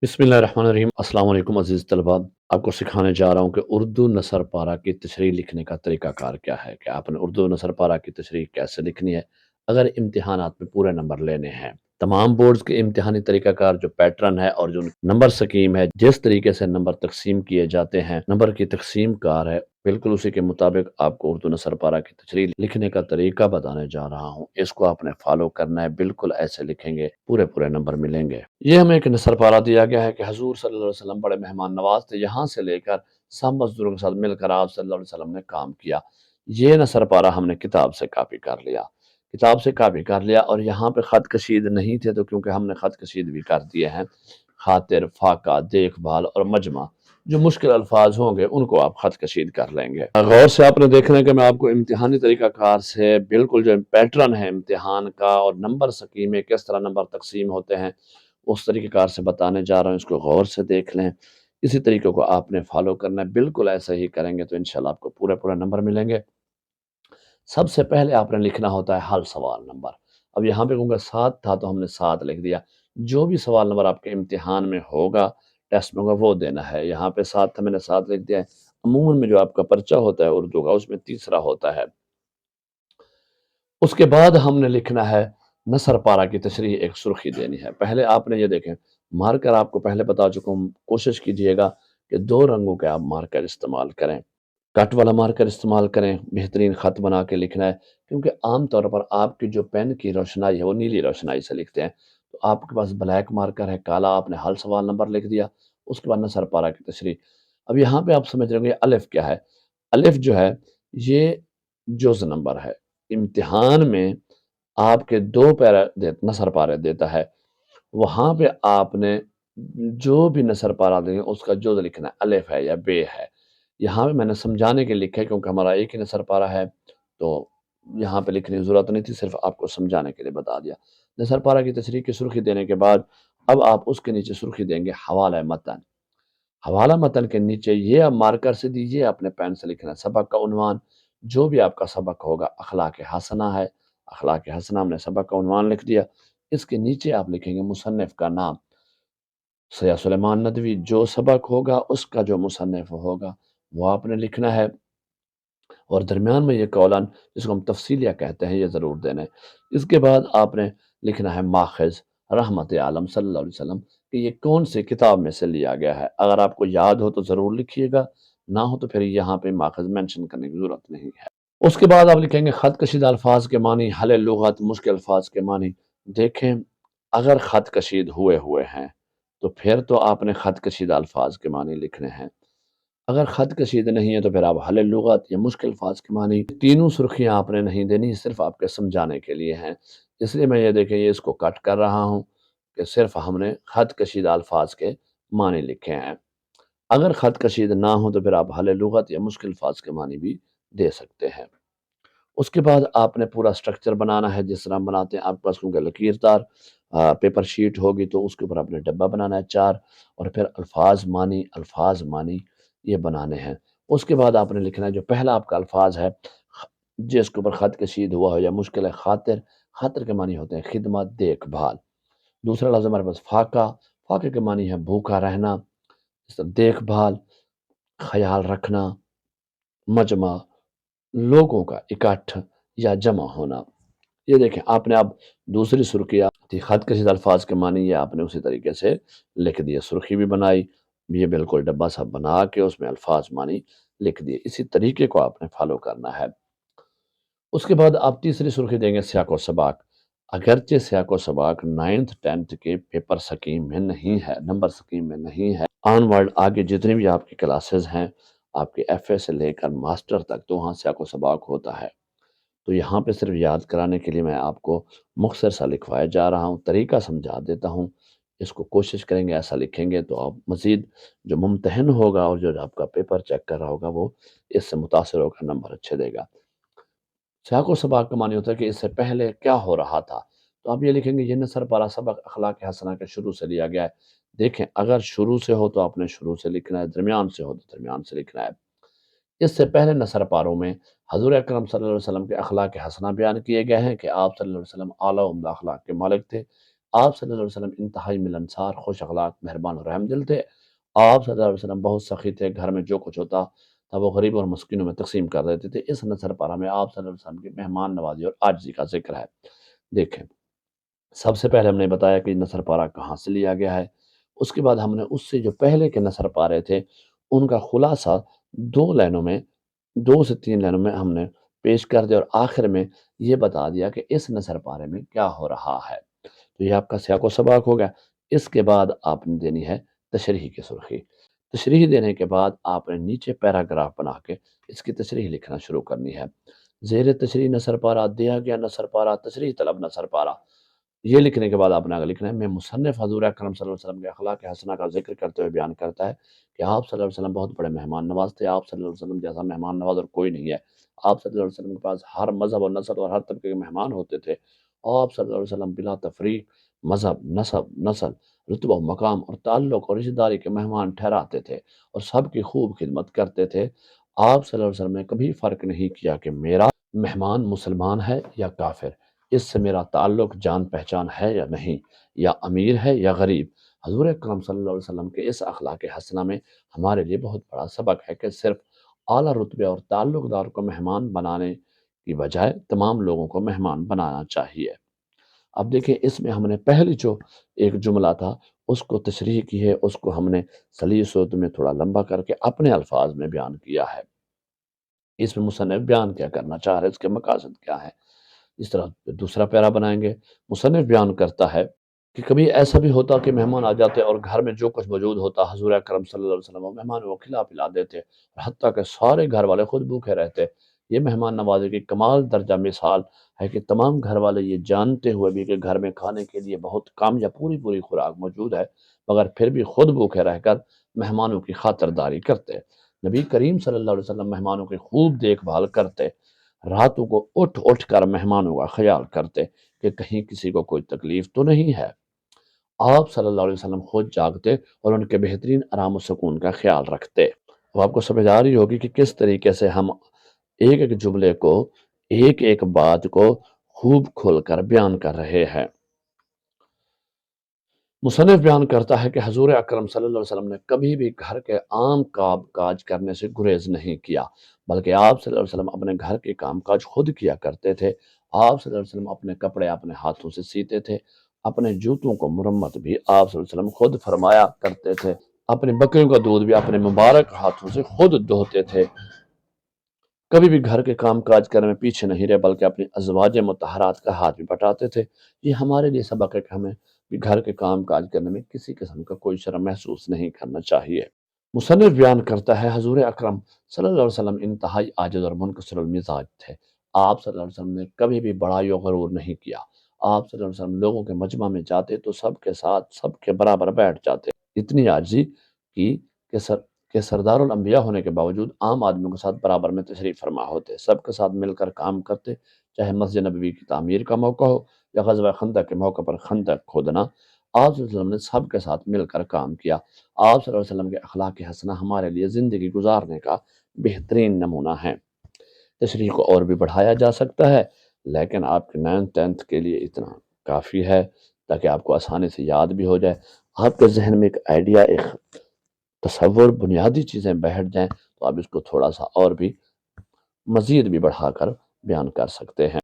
बिस्मिल्लाहिर्रहमानिर्रहीम। अस्सलाम वालेकुम अज़ीज़ तलबा। आपको सिखाने जा रहा हूँ कि उर्दू नसर पारा की तशरीह लिखने का तरीक़ाकार क्या है, कि आपने उर्दू नसर पारा की तशरीह कैसे लिखनी है अगर इम्तिहानात में पूरे नंबर लेने हैं। तमाम बोर्ड्स के इम्तिहानी तरीक़ाकार जो पैटर्न है और जो नंबर स्कीम है, जिस तरीके से नंबर तकसीम किए जाते हैं, नंबर की तकसीम कार है, बिल्कुल उसी के मुताबिक आपको उर्दू नसर पारा की तशरीह लिखने का तरीका बताने जा रहा हूँ। इसको आपने फॉलो करना है, बिल्कुल ऐसे लिखेंगे पूरे पूरे नंबर मिलेंगे। ये हमें एक नसर पारा दिया गया है कि हजूर सल्लल्लाहु अलैहि वसल्लम बड़े मेहमान नवाज थे, यहाँ से लेकर सब मजदूरों के साथ मिलकर आप सल्लल्लाहु अलैहि वसल्लम ने काम किया। ये नसर पारा हमने किताब से कॉपी कर लिया, किताब से कॉपी कर लिया और यहाँ पे ख़त कशीद नहीं थे, तो क्योंकि हमने ख़त कशीद भी कर दिए हैं। खातिर, फाका, देखभाल और मजमा, जो मुश्किल अल्फाज होंगे उनको आप ख़त कशीद कर लेंगे। गौर से आपने देखना है कि मैं आपको इम्तिहानी तरीक़ाकार से बिल्कुल जो पैटर्न है इम्तिहान का और नंबर स्कीमें किस तरह नंबर तकसीम होते हैं उस तरीक़ेकार से बताने जा रहा हूँ। इसको गौर से देख लें, इसी तरीके को आपने फॉलो करना है। बिल्कुल ऐसा ही करेंगे तो इंशाल्लाह आपको पूरे पूरे नंबर मिलेंगे। सबसे पहले आपने लिखना होता है हल सवाल नंबर। अब यहाँ पे कहूँगा 7 था तो हमने 7 लिख दिया। जो भी सवाल नंबर आपके इम्तिहान में होगा, टेस्ट में होगा, वो देना है। यहाँ पे 7 था, मैंने 7 लिख दिया है। अमूमन में जो आपका पर्चा होता है उर्दू का, उसमें तीसरा होता है। उसके बाद हमने लिखना है नसर पारा की तशरीह, एक सुर्खी देनी है। पहले आपने ये देखें, मार्कर आपको पहले बता चुका हूँ, कोशिश कीजिएगा कि 2 रंगों के आप मार्कर इस्तेमाल करें। कट वाला मार्कर इस्तेमाल करें, बेहतरीन ख़त बना के लिखना है, क्योंकि आम तौर पर आपकी जो पेन की रोशनाई है वो नीली रोशनाई से लिखते हैं। तो आपके पास ब्लैक मार्कर है, काला, आपने हल सवाल नंबर लिख दिया, उसके बाद नसर पारा की तशरीह। अब यहाँ पे आप समझ रहे होंगे अलिफ क्या है। अलिफ जो है ये जुज़ नंबर है। इम्तिहान में आपके 2 पैरा नसर पारे देता है, वहाँ पे आपने जो भी नसर पारा देंगे उसका जुज़ लिखना है, अलिफ है या बे है। यहाँ पे मैंने समझाने के लिए लिखा है क्योंकि हमारा एक ही नसर पारा है, तो यहाँ पे लिखने की ज़रूरत नहीं थी, सिर्फ़ आपको समझाने के लिए बता दिया। नसर पारा की तशरीह की सुर्खी देने के बाद अब आप उसके नीचे सुर्खी देंगे हवाला मतन। हवाला मतन के नीचे ये आप मार्कर से दीजिए, अपने पेन से लिखना है सबक का उन्वान, जो भी आपका सबक होगा, अखलाक हसना है, अखलाक हसना हमने सबक का उन्वान लिख दिया। इसके नीचे आप लिखेंगे मुसन्निफ़ का नाम, सैयद सुलेमान नदवी, जो सबक होगा उसका जो मुसन्निफ़ होगा वो आपने लिखना है। और दरमियान में ये कौलन, जिसको हम तफ़सीलिया कहते हैं, ये ज़रूर देना है। इसके बाद आपने लिखना है माख़िज़ रहमत आलम सल्लल्लाहु अलैहि वसल्लम, कि ये कौन सी किताब में से लिया गया है। अगर आपको याद हो तो ज़रूर लिखिएगा, ना हो तो फिर यहाँ पे माख़िज़ मेंशन करने की ज़रूरत नहीं है। उसके बाद आप लिखेंगे ख़त कशीदा अल्फ़ाज़ के मानी, हल लुग़त, मुश्किल अल्फ़ाज़ के मानी। देखें, अगर ख़त कशीद हुए हुए हैं तो फिर तो आपने ख़त कशीदा अल्फ़ाज़ के मानी लिखने हैं। अगर ख़त कशीदा नहीं है तो फिर आप हल लुग़त या मुश्किल अल्फ़ाज़ के मानी, तीनों सुर्खियाँ आपने नहीं देनी, सिर्फ़ आपके समझाने के लिए हैं। इसलिए मैं ये देखें, ये इसको कट कर रहा हूँ कि सिर्फ़ हमने ख़त कशीदा अल्फ़ाज़ के मानी लिखे हैं। अगर ख़त कशीद ना हो तो फिर आप हल लुग़त या मुश्किल अल्फ़ाज़ के मानी भी दे सकते हैं। उसके बाद आपने पूरा स्ट्रक्चर बनाना है जिस तरह हम बनाते हैं। आपके पास क्योंकि लकीरदार पेपर शीट होगी तो उसके ऊपर आपने डब्बा बनाना है 4, और फिर अल्फाज मानी ये बनाने हैं। उसके बाद आपने लिखना है जो पहला आपका अल्फाज है, जिसके ऊपर खत कशीद हुआ हो या मुश्किल है, खातिर, खातिर के मानी होते हैं खिदमत, देखभाल। दूसरा लफ्ज़ हमारे पास फाका, फाके के मानी है भूखा रहना, इस तरह देखभाल, ख्याल रखना, मजमा, लोगों का इकट्ठ या जमा होना। ये देखें, आपने अब दूसरी सुर्खियाँ थी खत कशीदा अल्फाज के मानी, ये आपने उसी तरीके से लिख दिए, सुर्खी भी बनाई, ये बिल्कुल डब्बा सा बना के उसमें अल्फाज मानी लिख दिए। इसी तरीके को आपने फॉलो करना है। उसके बाद आप तीसरी सुर्खी देंगे सियाक व सबाक। अगरचे सियाक व सबाक 9th 10th के पेपर स्कीम में नहीं है, नंबर स्कीम में नहीं है, ऑनवर्ड आगे जितनी भी आपकी क्लासेस हैं, आपके एफए से लेकर मास्टर तक, तो वहाँ सियाक व सबाक होता है। तो यहाँ पे सिर्फ याद कराने के लिए मैं आपको मुख्तसर सा लिखवाया जा रहा हूँ, तरीका समझा देता हूँ। इसको कोशिश करेंगे, ऐसा लिखेंगे तो आप मज़ीद जो मुम्तहिन होगा और जो आपका पेपर चेक कर रहा होगा वो इससे मुतासिर होकर नंबर अच्छे देगा। सियाक़ व सबाक़ का मानी होता है कि इससे पहले क्या हो रहा था। तो आप ये लिखेंगे ये नसर पारा सबक अखलाक हसना के शुरू से लिया गया है। देखें, अगर शुरू से हो तो आपने शुरू से लिखना है, दरमियान से हो तो दरमियान से लिखना है। इससे पहले नसर पारों में हज़ूर अकरम सल्लल्लाहु अलैहि वसल्लम के अखलाक हसना बयान किए गए हैं कि आप सल्लल्लाहु अलैहि वसल्लम आला उम्दा अखलाक के मालिक थे। آپ صلی اللہ علیہ وسلم انتہائی ملنسار، خوش اخلاق، مہربان اور رحم دل تھے۔ آپ صلی اللہ علیہ وسلم بہت سخی تھے، گھر میں جو کچھ ہوتا تھا وہ غریب اور مسکینوں میں تقسیم کر دیتے تھے۔ اس نصر پارہ میں آپ صلی اللہ علیہ وسلم کی مہمان نوازی اور عاجزی کا ذکر ہے۔ دیکھیں، سب سے پہلے ہم نے بتایا کہ نصر پارہ کہاں سے لیا گیا ہے، اس کے بعد ہم نے اس سے جو پہلے کے نصر پارے تھے ان کا خلاصہ 2 لائنوں میں، 2 سے 3 لائنوں میں ہم نے پیش کر دیا، اور آخر میں یہ بتا دیا کہ اس نصر پارے میں کیا ہو رہا ہے۔ تو یہ آپ کا سیاق و سباق ہو گیا۔ اس کے بعد آپ نے دینی ہے تشریح کی سرخی۔ تشریح دینے کے بعد آپ نے نیچے پیراگراف بنا کے اس کی تشریح لکھنا شروع کرنی ہے۔ زیر تشریح نصر پارہ، دیا گیا نصر پارہ، تشریح طلب نصر پارہ۔ یہ لکھنے کے بعد آپ نے آگے لکھنا ہے، میں مصنف حضور اکرم صلی اللہ علیہ وسلم کے اخلاق حسنہ کا ذکر کرتے ہوئے بیان کرتا ہے کہ آپ صلی اللہ علیہ وسلم بہت بڑے مہمان نواز تھے۔ آپ صلی اللہ علیہ وسلم جیسا مہمان نواز اور کوئی نہیں ہے۔ آپ صلی اللہ علیہ وسلم کے پاس ہر مذہب اور نسل اور ہر طبقے کے مہمان ہوتے تھے۔ آپ صلی اللہ علیہ وسلم بلا تفریق مذہب، نسل، رتبہ، مقام اور تعلق اور رشتہ داری کے مہمان ٹھہراتے تھے اور سب کی خوب خدمت کرتے تھے۔ آپ صلی اللہ علیہ وسلم نے کبھی فرق نہیں کیا کہ میرا مہمان مسلمان ہے یا کافر، اس سے میرا تعلق جان پہچان ہے یا نہیں، یا امیر ہے یا غریب۔ حضور اکرم صلی اللہ علیہ وسلم کے اس اخلاق حسنہ میں ہمارے لیے بہت بڑا سبق ہے کہ صرف اعلیٰ رتبے اور تعلق دار کو مہمان بنانے کی بجائے تمام لوگوں کو مہمان بنانا چاہیے۔ اب دیکھیں، اس میں ہم نے پہلی جو ایک جملہ تھا اس کو تشریح کی ہے، اس کو ہم نے سلیس صوت میں تھوڑا لمبا کر کے اپنے الفاظ میں بیان کیا ہے۔ اس میں مصنف بیان کیا کرنا چاہ رہے، اس کے مقاصد کیا ہے۔ اس طرح دوسرا پیرا بنائیں گے۔ مصنف بیان کرتا ہے کہ کبھی ایسا بھی ہوتا کہ مہمان آ جاتے اور گھر میں جو کچھ موجود ہوتا حضور اکرم صلی اللہ علیہ وسلم وہ مہمانوں کو کھلا پلا دیتے، حتیٰ کہ سارے گھر والے خود بھوکے رہتے۔ یہ مہمان نوازی کی کمال درجہ مثال ہے کہ تمام گھر والے یہ جانتے ہوئے بھی کہ گھر میں کھانے کے لیے بہت کم یا پوری خوراک موجود ہے، مگر پھر بھی خود بھوکے رہ کر مہمانوں کی خاطرداری کرتے۔ نبی کریم صلی اللہ علیہ وسلم مہمانوں کی خوب دیکھ بھال کرتے، راتوں کو اٹھ کر مہمانوں کا خیال کرتے کہ کہیں کسی کو کوئی تکلیف تو نہیں ہے۔ آپ صلی اللہ علیہ وسلم خود جاگتے اور ان کے بہترین آرام و سکون کا خیال رکھتے۔ وہ آپ کو سمجھ آ رہی ہوگی کہ کس طریقے سے ہم ایک ایک جملے کو، ایک ایک بات کو خوب کھول کر بیان کر رہے ہیں۔ مصنف بیان کرتا ہے کہ حضور اکرم صلی اللہ علیہ وسلم نے کبھی بھی گھر کے عام کام کاج کرنے سے گریز نہیں کیا، بلکہ آپ صلی اللہ علیہ وسلم اپنے گھر کے کام کاج خود کیا کرتے تھے۔ آپ صلی اللہ علیہ وسلم اپنے کپڑے اپنے ہاتھوں سے سیتے تھے، اپنے جوتوں کو مرمت بھی آپ صلی اللہ علیہ وسلم خود فرمایا کرتے تھے، اپنی بکریوں کا دودھ بھی اپنے مبارک ہاتھوں سے خود دوہتے تھے۔ کبھی بھی گھر کے کام کاج کرنے میں پیچھے نہیں رہے، بلکہ اپنی ازواج مطہرات کا ہاتھ بھی بٹاتے تھے۔ یہ ہمارے لیے سبق ہے کہ ہمیں بھی گھر کے کام کاج کرنے میں کسی قسم کا کوئی شرم محسوس نہیں کرنا چاہیے۔ مصنف بیان کرتا ہے حضور اکرم صلی اللہ علیہ وسلم انتہائی عاجز اور منکسر المزاج تھے۔ آپ صلی اللہ علیہ وسلم نے کبھی بھی بڑائی و غرور نہیں کیا۔ آپ صلی اللہ علیہ وسلم لوگوں کے مجمع میں جاتے تو سب کے ساتھ سب کے برابر بیٹھ جاتے۔ اتنی عاجزی کی کہ سردار الانبیاء ہونے کے باوجود عام آدمیوں کے ساتھ برابر میں تشریف فرما ہوتے، سب کے ساتھ مل کر کام کرتے، چاہے مسجد نبوی کی تعمیر کا موقع ہو یا غزوہ خندق کے موقع پر خندق کھودنا۔ آپ صلی اللہ علیہ وسلم نے سب کے ساتھ مل کر کام کیا۔ آپ صلی اللہ علیہ وسلم کے اخلاق حسنہ ہمارے لیے زندگی گزارنے کا بہترین نمونہ ہے۔ تشریح کو اور بھی بڑھایا جا سکتا ہے، لیکن آپ کے 9th 10th کے لیے اتنا کافی ہے تاکہ آپ کو آسانی سے یاد بھی ہو جائے، آپ کے ذہن میں ایک آئیڈیا، ایک تصور، بنیادی چیزیں بیٹھ جائیں، تو آپ اس کو تھوڑا سا اور بھی مزید بھی بڑھا کر بیان کر سکتے ہیں۔